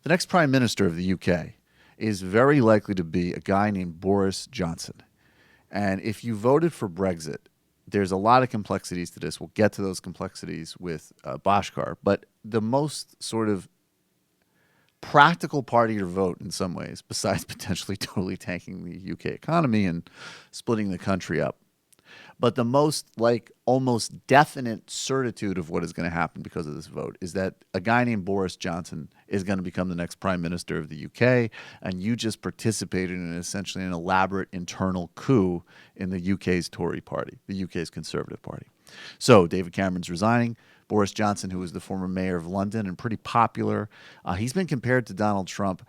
The next Prime Minister of the UK is very likely to be a guy named Boris Johnson. And if you voted for Brexit, there's a lot of complexities to this. We'll get to those complexities with Bashkar. But the most sort of practical part of your vote in some ways, besides potentially totally tanking the UK economy and splitting the country up, but the most almost definite certitude of what is going to happen because of this vote is that a guy named Boris Johnson is going to become the next prime minister of the UK, and you just participated in essentially an elaborate internal coup in the UK's Tory party, the UK's Conservative Party. So David Cameron's resigning. Boris Johnson, who was the former mayor of London and pretty popular, he's been compared to Donald Trump.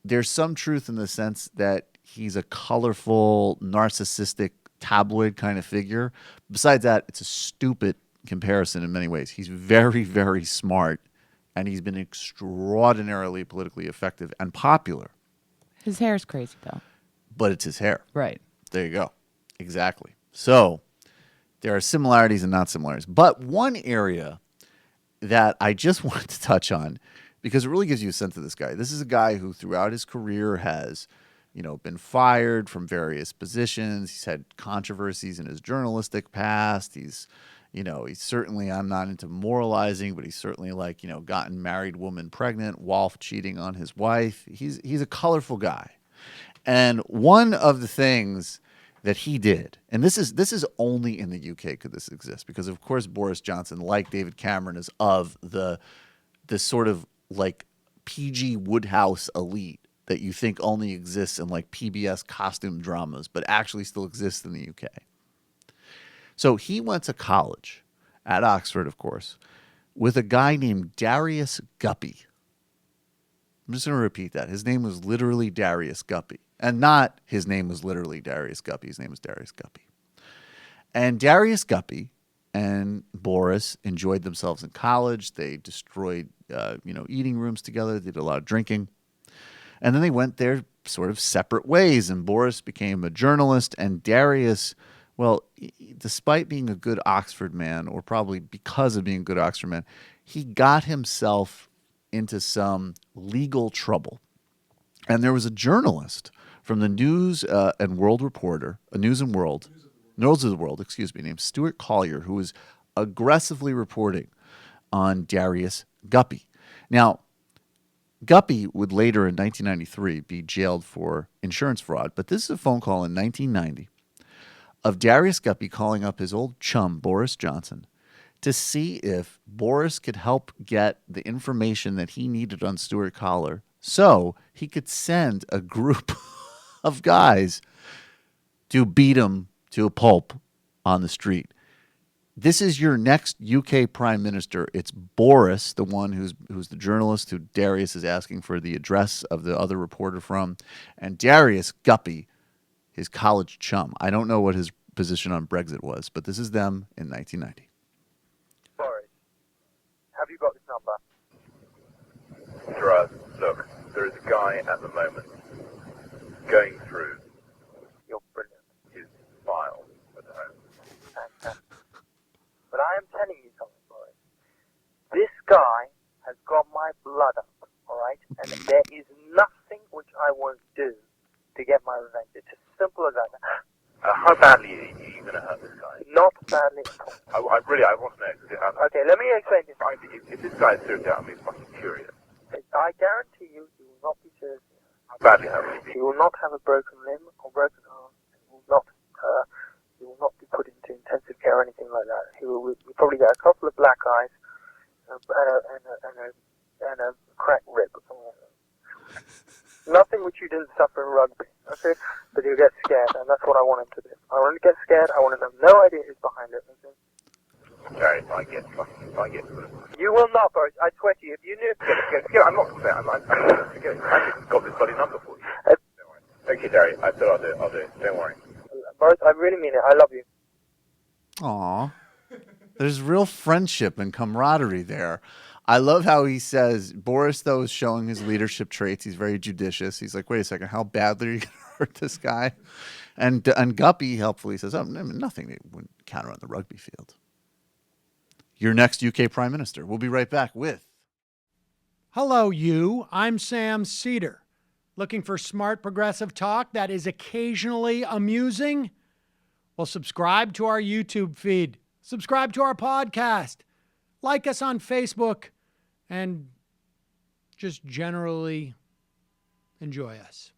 There's some truth in the sense that he's a colorful, narcissistic, tabloid kind of figure. Besides that, it's a stupid comparison in many ways. He's very, very smart, and he's been extraordinarily politically effective and popular. His hair is crazy, though. But it's his hair. Right. There you go. Exactly. So there are similarities and not similarities. But one area that I just wanted to touch on, because it really gives you a sense of this guy. This is a guy who throughout his career has been fired from various positions. He's had controversies in his journalistic past. He's certainly, I'm not into moralizing, but he's certainly gotten married woman pregnant while cheating on his wife. He's a colorful guy. And one of the things that he did, and this is only in the UK could this exist, because of course Boris Johnson, like David Cameron, is of the sort of PG Woodhouse elite that you think only exists in PBS costume dramas, but actually still exists in the UK. So he went to college at Oxford, of course, with a guy named Darius Guppy. I'm just going to repeat that. His name was literally Darius Guppy. And not his name was literally Darius Guppy. His name was Darius Guppy. And Darius Guppy and Boris enjoyed themselves in college. They destroyed, eating rooms together. They did a lot of drinking. And then they went their sort of separate ways, and Boris became a journalist, and Darius, well, despite being a good Oxford man, or probably because of being a good Oxford man, he got himself into some legal trouble. And there was a journalist from the News and World Reporter, News of the World, named Stuart Collier, who was aggressively reporting on Darius Guppy. Now, Guppy would later in 1993 be jailed for insurance fraud, but this is a phone call in 1990 of Darius Guppy calling up his old chum, Boris Johnson, to see if Boris could help get the information that he needed on Stuart Collier so he could send a group of guys to beat him to a pulp on the street. This is your next UK prime minister. It's Boris, the one who's the journalist who Darius is asking for the address of the other reporter from, and Darius Guppy, his college chum. I don't know what his position on Brexit was, but this is them in 1990. Boris, have you got this number? Gerard, look, there is a guy at the moment going through his files at home. Fantastic. But I am telling you something, Boris. This guy has got my blood up, all right? And there is nothing which I won't do to get my revenge. It's as simple as that. How badly are you going to hurt this guy? Not badly at all. I want to know. Okay, let me explain this. If this guy is serious about me, he's fucking curious. I guarantee you he will not be serious. How badly will he be? He will not have a broken limb or broken arm. He will not be put into intensive care or anything like that. He will probably get a couple of black eyes and a cracked rib or something like that. Nothing which you didn't suffer in rugby, okay? But he'll get scared, and that's what I want him to do. I want him to get scared. I want him to have no idea who's behind it, okay? Sorry, if I get You will not, Boris. I swear to you. If you knew... I'm not going to forget. I just got this bloody number for you. Don't worry. Okay, Darius. I said I'll do it. Don't worry. Boris, I really mean it. I love you. Aw. There's real friendship and camaraderie there. I love how he says, Boris, though, is showing his leadership traits. He's very judicious. He's like, wait a second, how badly are you going to hurt this guy? And Guppy helpfully says, oh, nothing they wouldn't counter on the rugby field. your next UK Prime Minister. We'll be right back with... Hello, you. I'm Sam Seder. Looking for smart progressive talk that is occasionally amusing? Well, subscribe to our YouTube feed. Subscribe to our podcast. Like us on Facebook. And just generally enjoy us.